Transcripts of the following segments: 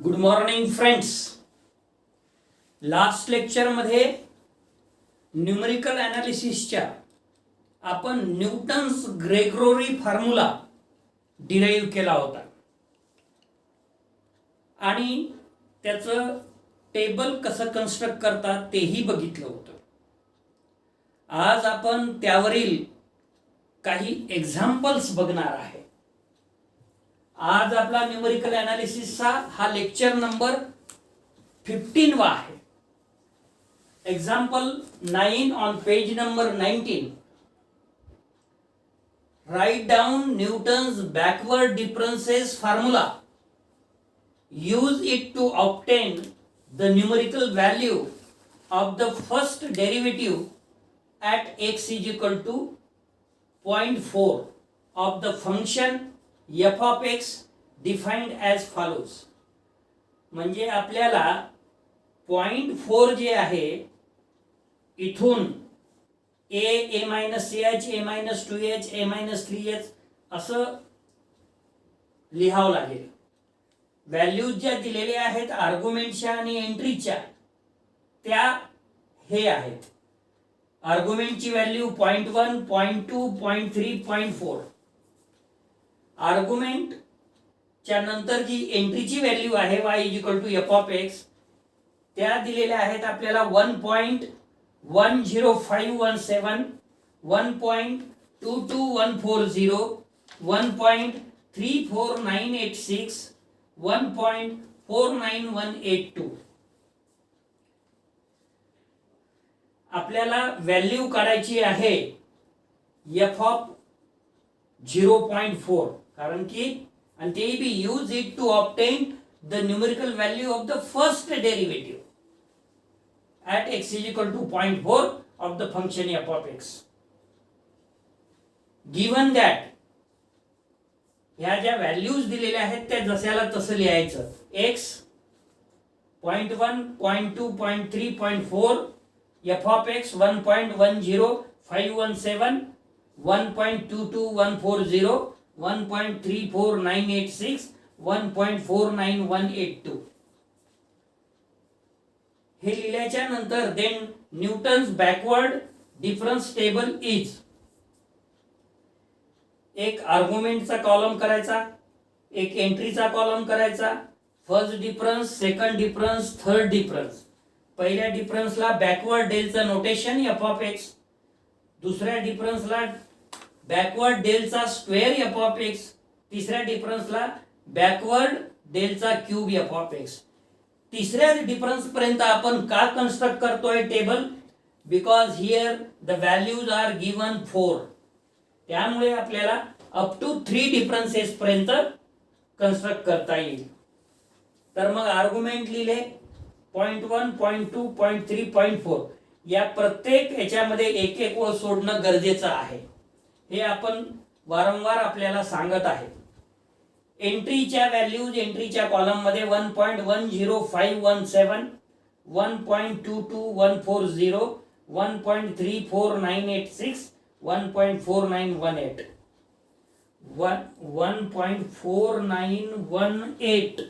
Good morning friends. Last लेक्चरमध्ये numerical ॲनालिसिसच्या आपण Newton's Gregory formula derive केला होता आणि त्याचं टेबल कसं कन्स्ट्रक्ट करतात तेही बघितलं होतं. आज आपण त्यावरील काही एक्झाम्पल्स बघणार आहे. आज आपला न्यूमेरिकल ॲनालिसिसचा हा लेक्चर नंबर 15 आहे. Example 9 on page number 19. Write down Newton's backward differences formula. Use it to obtain the numerical value of the first derivative at x is equal to 0.4 of the function f of x defined as follows. म्हणजे आपल्याला 0.4 जे आहे इथून a minus h, a minus 2h, a minus 3h असं लिहावं लागेल. Values ज्या दिलेल्या आहेत आर्ग्युमेंटच्या आणि एंट्रीच्या त्या हे आहेत. आर्ग्युमेंटची व्हॅल्यू 0.1, 0.2, 0.3, 0.4. आर्ग्युमेंट च्या नंतर जी एंट्रीची व्हॅल्यू आहे y is equal to f of x त्या दिलेल्या आहेत आपल्याला 1.10517, 1.22140, 1.34986, 1.49182. आपल्याला व्हॅल्यू काढायची आहे f ऑफ 0.4 कारण की and they be use it to obtain the numerical value of the first derivative at x is equal to 0.4 of the function f of x. Given that ह्या ज्या व्हॅल्यूज दिलेल्या आहेत त्या जशाला तसं लिहायचं. x 0.1, 0.2, 0.3, 0.4, f of x 1.10517, 1.22140, 1.34986, 1.49182 हे लिहिल्याच्या नंतर then Newton's backward difference table is. एक आर्ग्युमेंटचा कॉलम करायचा, एक एंट्रीचा कॉलम करायचा. First difference, second difference, third difference. पहिल्या डिफरन्सला बॅकवर्ड डेलचं नोटेशन f ऑफ x, दुसऱ्या डिफरन्सला बॅकवर्ड डेलचा स्क्वेअर f ऑफ x, तिसऱ्या डिफरन्सला बॅकवर्ड डेलचा क्यूब f ऑफ x. तिसऱ्या डिफरन्स पर्यंत आपण का कन्स्ट्रक्ट करतोय table? Because here the values are given 4. त्यामुळे आपल्याला अप टू 3 डिफरन्सेस पर्यंत कन्स्ट्रक्ट करता येईल. तर मग आर्ग्युमेंट लिहिले 0.1, 0.2, 0.3, 0.4. या प्रत्येक याच्यामध्ये एक एक ओळ सोडणं गरजेचं आहे. हे आपण वारंवार आपल्याला सांगत आहे. एंट्रीच्या व्हॅल्यूज एंट्रीच्या कॉलम मध्ये 1.10517, 1.22140, 1.34986, 1.4918, 1.4918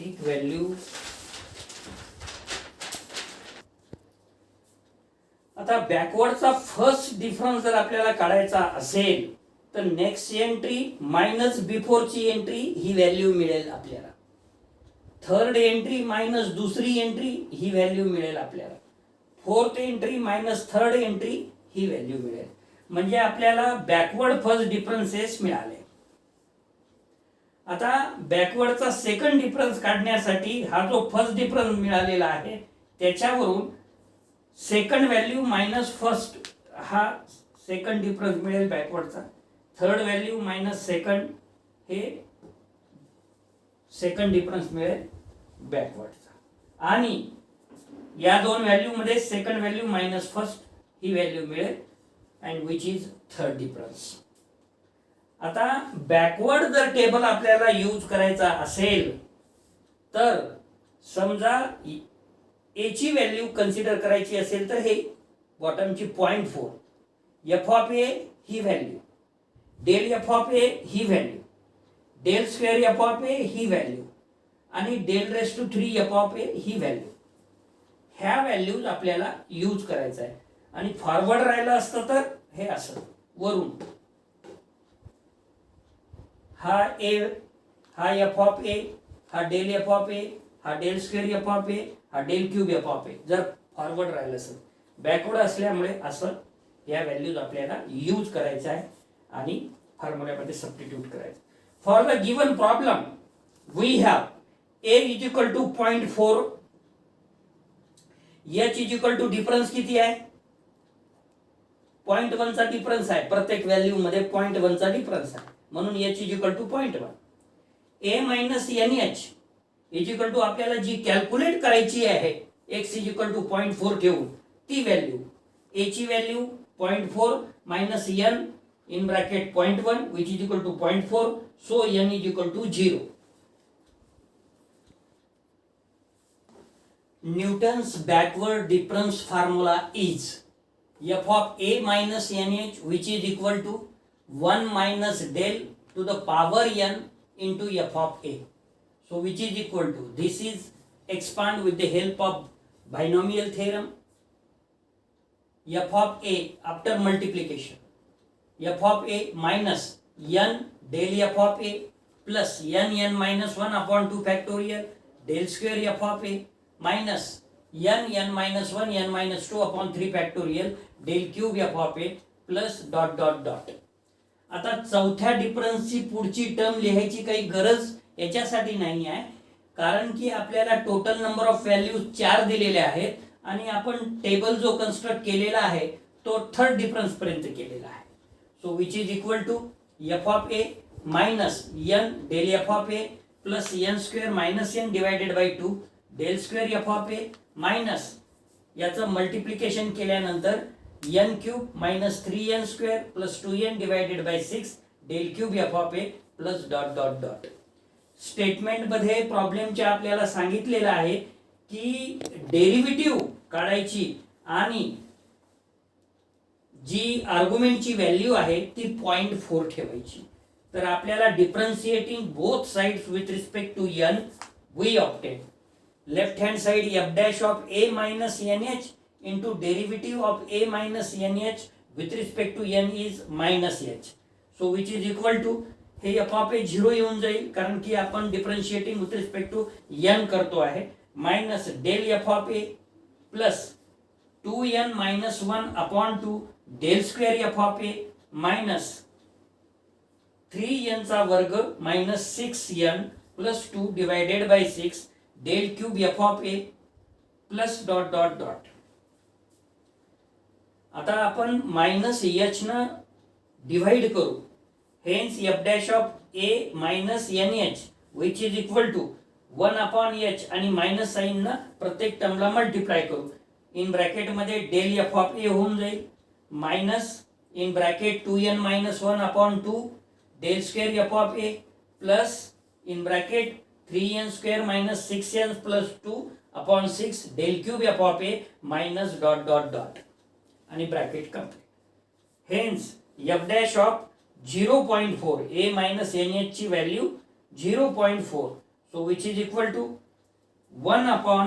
एक व्हॅल्यू. आता बॅकवर्डचा फर्स्ट डिफरन्स जर आपल्याला काढायचा असेल तर नेक्स्ट एंट्री मायनस बिफोरची एंट्री ही व्हॅल्यू मिळेल आपल्याला. थर्ड एंट्री मायनस दुसरी एंट्री ही व्हॅल्यू मिळेल आपल्याला. Fourth entry minus third entry ही व्हॅल्यू मिळेल. म्हणजे आपल्याला बॅकवर्ड फर्स्ट डिफरन्सेस मिळाले. आता बॅकवर्डचा सेकंड डिफरन्स काढण्यासाठी हा जो फर्स्ट डिफरन्स मिळालेला आहे त्याच्यावरून सेकंड व्हॅल्यू मायनस फर्स्ट हा सेकंड डिफरन्स मिळेल बॅकवर्डचा. थर्ड व्हॅल्यू मायनस सेकंड हे सेकंड डिफरन्स मिळेल बॅकवर्डचा. आणि या दोन व्हॅल्यू मध्ये सेकंड व्हॅल्यू मायनस फर्स्ट ही व्हॅल्यू मिळेल and which is third difference. आता बॅकवर्ड जर टेबल आपल्याला यूज करायचा असेल तर समजा ए ची व्हॅल्यू कन्सिडर करायची असेल तर हे बॉटमची 0.4 f ऑफ ए ही value. Del F of A ही value, del square F of A ही व्हॅल्यू आणि del raise to 3 F of A ही व्हॅल्यू. ह्या व्हॅल्यूज आपल्याला यूज करायचं आहे. आणि फॉरवर्ड राहिलं असतं तर हे असं वरून हा ए, हा एफ ऑफ ए, हा डेल एफ ऑफ ए, हा डेल स्क्वेअर एफ ऑफ ए, हा डेल क्यूब एफ ऑफ ए. जर फॉरवर्ड राहिलं असेल, बॅकवर्ड असल्यामुळे असं या व्हॅल्यूज आपल्याला यूज करायचं आहे आणि फॉर्म्युल्यामध्ये सबस्टिट्यूट करायचं. For the given problem we have a is equal to 0.4, h is equal to difference किती आहे, 0.1 चा डिफरन्स आहे. प्रत्येक व्हॅल्यू मध्ये 0.1 चा डिफरन्स आहे, म्हणून h is equal to 0.1. a minus nh is equal to आपल्याला जी कॅल्क्युलेट करायची आहे x इज इक्वल टू 0.4 ठेवून ती व्हॅल्यू, a ची value 0.4 minus n in bracket 0.1 which is equal to 0.4, so n is equal to 0. Newton's backward difference formula is f of a minus nh which is equal to 1 minus del to the power n into f of a. So which is equal to, this is expand with the help of binomial theorem, f of a after multiplication, f of a minus n del f of a plus n minus 1 upon 2 factorial del square f of a minus n minus 1 n minus 2 upon 3 factorial del cube f of a plus dot dot dot. आता चौथ्या डिफरन्सची पुढची term लिहायची काही गरज याच्यासाठी नाही आहे, कारण की आपल्याला टोटल नंबर ऑफ व्हॅल्यूज 4 दिलेले आहेत आणि आपण टेबल जो कन्स्ट्रक्ट केलेला आहे तो थर्ड डिफरन्स पर्यंत केलेला आहे. So which is equal to f of a minus n del f of a plus n square minus n divided by 2 del square f of a minus याचं multiplication केल्यानंतर n cube minus 3n square plus 2n divided by 6 del cube f of a plus dot dot dot. Statement मध्ये प्रॉब्लेमच्या आपल्याला सांगितलेलं आहे की derivative काढायची आणि जी आर्ग्युमेंटची value आहे ती 0.4 ठेवायची. तर आपल्याला differentiating both sides with respect to n we obtain left hand side f dash of a minus nh into derivative of a minus nh with respect to n is minus h. So which is equal to, हे f of a 0 येऊन जाईल कारण की आपण differentiating with respect to n करतो आहे, minus del f of a plus 2n minus 1 upon 2 del square f of a minus 3n चा वर्ग minus 6n plus 2 divided by 6 del cube f of a plus dot dot dot. आता आपण minus h न divide करू, hence f dash of a minus nh which is equal to 1 upon h आणि minus sign न प्रत्येक टर्मला multiply करू. In bracket मध्ये del f of a होऊन जाईल minus in bracket 2n minus 1 upon 2 del square f of a plus in bracket 3n square minus 6n plus 2 upon 6 del cube f of a minus dot dot dot आणि bracket complete. Hence f dash of 0.4 a minus nh ची value 0.4, so which is equal to 1 upon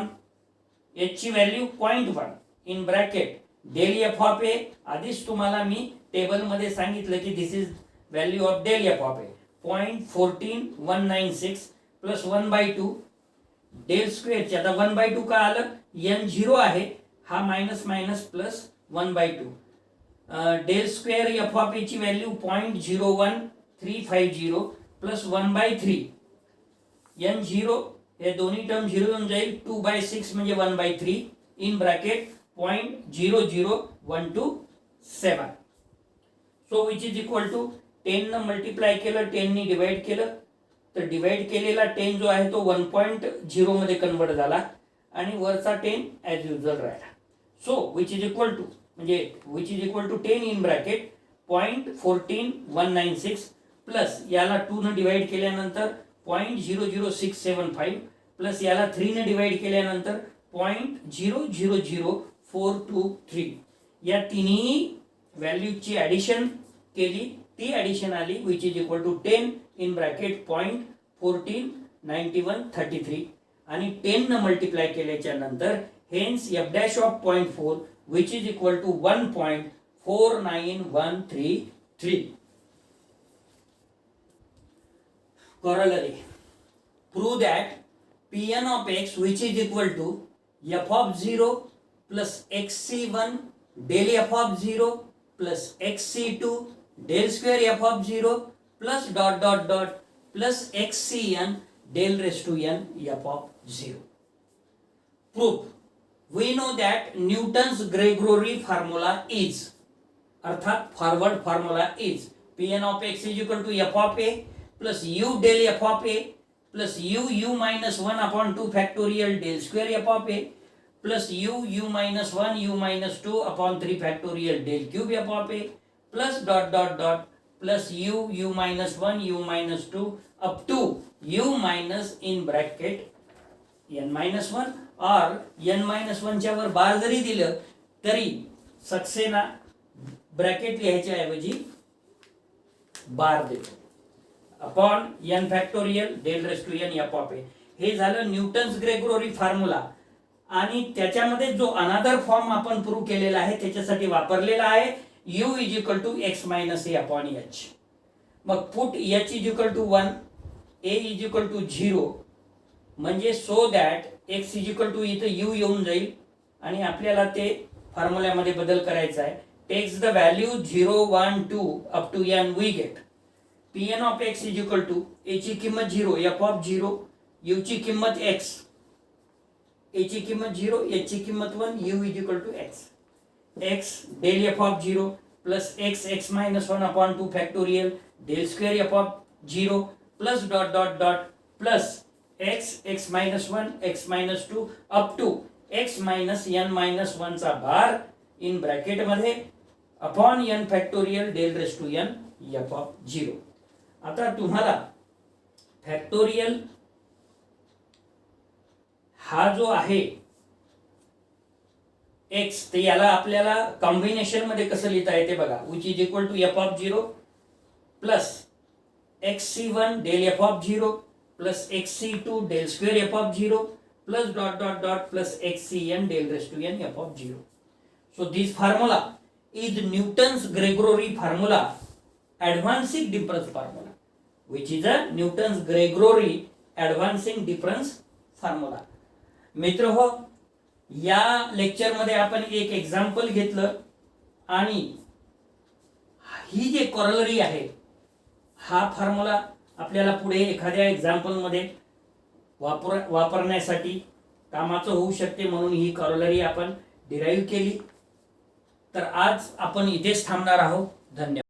h ची value 0.1 in bracket del f of a. आधीच तुम्हाला मी table मध्ये सांगितलं की this is value of del f of a 0.14196 plus 1/2 del square चे. आता 1/2 का आलं, n 0 आहे, हा minus minus plus 1/2. Del square f of a ची व्हॅल्यू 0.01350 प्लस 1/3 n 0, हे दोन्ही टर्म 0 येऊन जाईल, 2/6 म्हणजे 1/3 in bracket 0.00127. So which is equal to 10 न मल्टिप्लाय केलं, 10 ने डिवाइड केलं तर डिवाइड केलेला 10 जो आहे तो 1.0 मध्ये कन्वर्ट झाला आणि वरचा 10 ॲज युजल राहिला. So which is equal to म्हणजे which is equal to 10 in bracket 0.14196 plus याला 2 न डिवाइड केल्यानंतर 0.00675 प्लस याला 3 ने डिवाइड केल्यानंतर 0.000423. या तिन्ही व्हॅल्यूची ॲडिशन केली ती ॲडिशन आली which is equal to 10 in bracket 0.14 91 33 आणि 10 न मल्टिप्लाय केल्याच्या नंतर hence f dash of 0.4 which is equal to 1.49133. Corollary. Prove that Pn of x which is equal to f of 0 plus xc1 del f of 0 plus xc2 del square f of 0 plus dot dot dot plus xcn del raised to n f of 0. Proof. We know that Newton's Gregory formula is, अर्थात forward formula is Pn of x is equal to f of a plus u del f of a plus u minus 1 upon 2 factorial del square f of a plus u minus 1 u minus 2 upon 3 factorial del cube f of a plus dot dot dot plus u minus 1 u minus 2 up to u minus in bracket n minus 1 or n minus 1 च्या वर बार जरी दिलं तरी Saxena bracket लिहायच्या ऐवजी bar देतो upon n factorial del raise to n f of a. हे झालं न्यूटन्स ग्रेगोरी फॉर्म्युला आणि त्याच्यामध्ये जो अनादर फॉर्म आपण प्रूव्ह केलेला आहे त्याच्यासाठी वापरलेला आहे u is equal to x minus a upon h. मग put h is equal to 1 a is equal to 0 म्हणजे so that x is equal to इथं u येऊन जाईल आणि आपल्याला ते फॉर्म्युल्यामध्ये बदल करायचा आहे. Takes the value 0 1 2 up to n we get Pn of x is equal to a ची किंमत 0 f ऑफ 0 u ची किंमत x a ची किंमत 0 h ची किंमत 1 u is equal to x x del f of 0 plus x x minus 1 upon 2 factorial del square f of 0 plus dot dot dot plus x x minus 1 x minus 2 up to x minus n minus 1 चा bar in bracket मध्ये upon n factorial del raise to n f of 0. आता तुम्हाला factorial हा जो आहे x ते याला आपल्याला कॉम्बिनेशन मध्ये कसं लिहिता येते बघा which is equal to f of 0 plus xc1 del f of 0 plus xc2 del square f of 0 plus dot dot dot plus xcn del raised to n f of 0. So this formula is Newton's Gregory formula, advancing difference formula, which is a Newton's Gregory advancing difference formula. मित्र हो, या lecture मध्ये आपण एक example घेतलं आणि ही जे कॉरलरी आहे हा फॉर्म्युला आपल्याला पुढे एखाद्या एक्झाम्पल मध्ये वापरण्यासाठी कामाचं होऊ शकते म्हणून ही कॉरलरी आपण डिराईव्ह केली. तर आज आपण इथेच थांबणार आहोत. धन्यवाद.